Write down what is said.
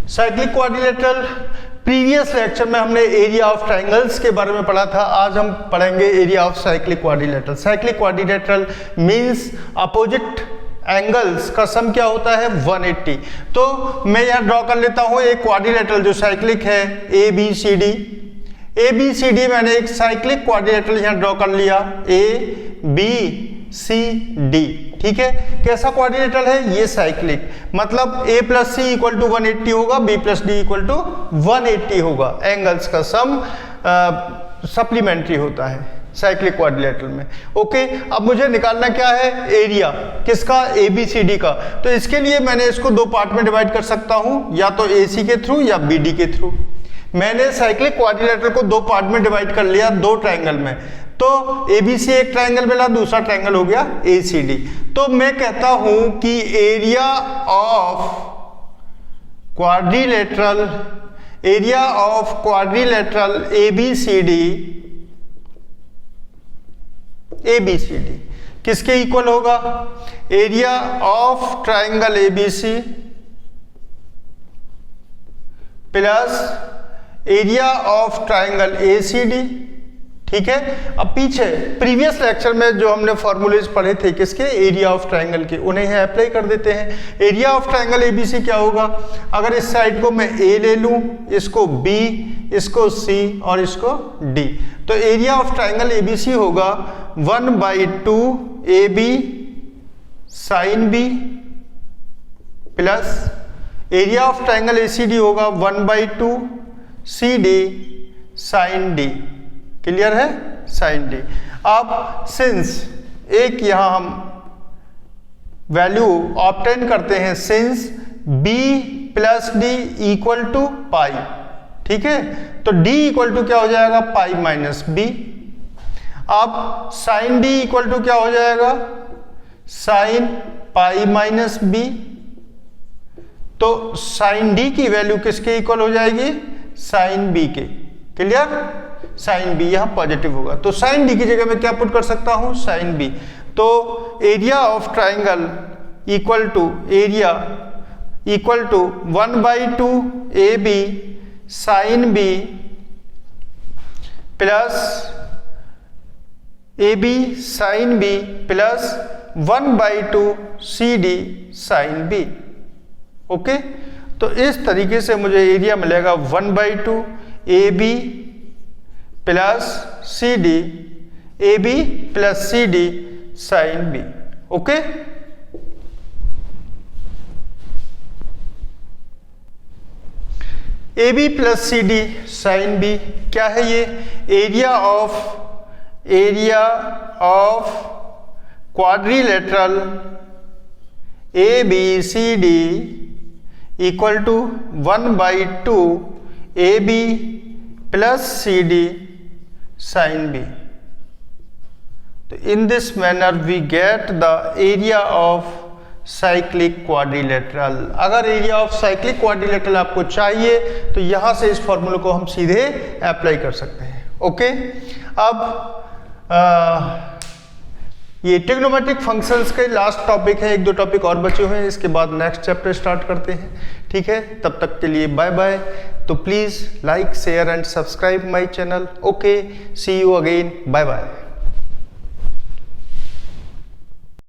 Cyclic quadrilateral, previous lecture में हमने area of triangles के बारे में पढ़ा था, आज हम पढ़ेंगे area of cyclic quadrilateral. Cyclic quadrilateral means opposite angles का सम क्या होता है 180। तो मैं यहाँ ड्रॉ कर लेता हूँ एक क्वाड्रिलेटरल जो साइक्लिक है ABCD। ABCD मैंने एक साइक्लिक क्वाड्रिलेटरल यहाँ ड्रॉ कर लिया ABCD, ठीक है। कैसा क्वाड्रिलेटरल है ये साइक्लिक, मतलब A plus C equal to 180 होगा, B plus D equal to 180 होगा। एंगल्स का सम सप्लीमेंट्री होता है साइक्लिक क्वाड्रिलेटरल में। ओके, अब मुझे निकालना क्या है एरिया किसका ABCD का। तो इसके लिए मैंने इसको दो पार्ट में डिवाइड कर सकता हूं, या तो AC के थ्रू या BD के थ्रू। मैंने साइक्लिक क्वाड्रिलेटरल को दो पार्ट में डिवाइड कर लिया, दो ट्रायंगल में। तो ABC एक ट्रायंगल मिला, दूसरा ट्रायंगल हो गया ACD। तो मैं कहता हूं कि एरिया ऑफ क्वाड्रिलेटरल ABCD किसके इक्वल होगा, area of triangle ABC plus area of triangle ACD, ठीक है। अब पीछे प्रीवियस लेक्चर में जो हमने फॉर्मूलेज पढ़े थे किसके, एरिया ऑफ ट्रायंगल के, उन्हें यहाँ अप्लाई कर देते हैं। एरिया ऑफ ट्रायंगल ABC क्या होगा, अगर इस साइड को मैं A ले लूं, इसको B, इसको C और इसको D, तो एरिया ऑफ ट्रायंगल ABC होगा 1/2 AB sin B plus area of triangle ACD होगा 1/2 CD sin D। क्लियर है, sin D। अब सिंस एक यहां हम वैल्यू ऑब्टेन करते हैं, since B plus D equal to pi, ठीक है, तो D इक्वल टू क्या हो जाएगा पाई माइनस B। अब sin D इक्वल टू क्या हो जाएगा, sin पाई माइनस B। तो sin D की वैल्यू किसके इक्वल हो जाएगी, sin B के। क्लियर, sin B यहां पॉजिटिव होगा, तो sin D की जगह मैं क्या पुट कर सकता हूं sin B। तो area of triangle equal to area equal to 1/2 AB sin B plus AB sin B plus 1/2 CD sin B। Okay, तो इस तरीके से मुझे एरिया मिलेगा 1/2 AB plus CD, AB plus CD sin B। Okay, AB plus CD sin B क्या है ये, area of quadrilateral ABCD equal to 1/2 AB plus CD sin B। तो in this manner we get the area of cyclic quadrilateral. अगर area of cyclic quadrilateral आपको चाहिए तो यहां से इस फॉर्मूले को हम सीधे अप्लाई कर सकते हैं। ओके, अब ये ट्रिग्नोमेट्रिक फंक्शंस के लास्ट टॉपिक है, एक दो टॉपिक और बचे हुए हैं, इसके बाद नेक्स्ट चैप्टर स्टार्ट करते हैं, ठीक है। तब तक के लिए बाय बाय। तो please like share and subscribe my channel. Okay, see you again, bye bye.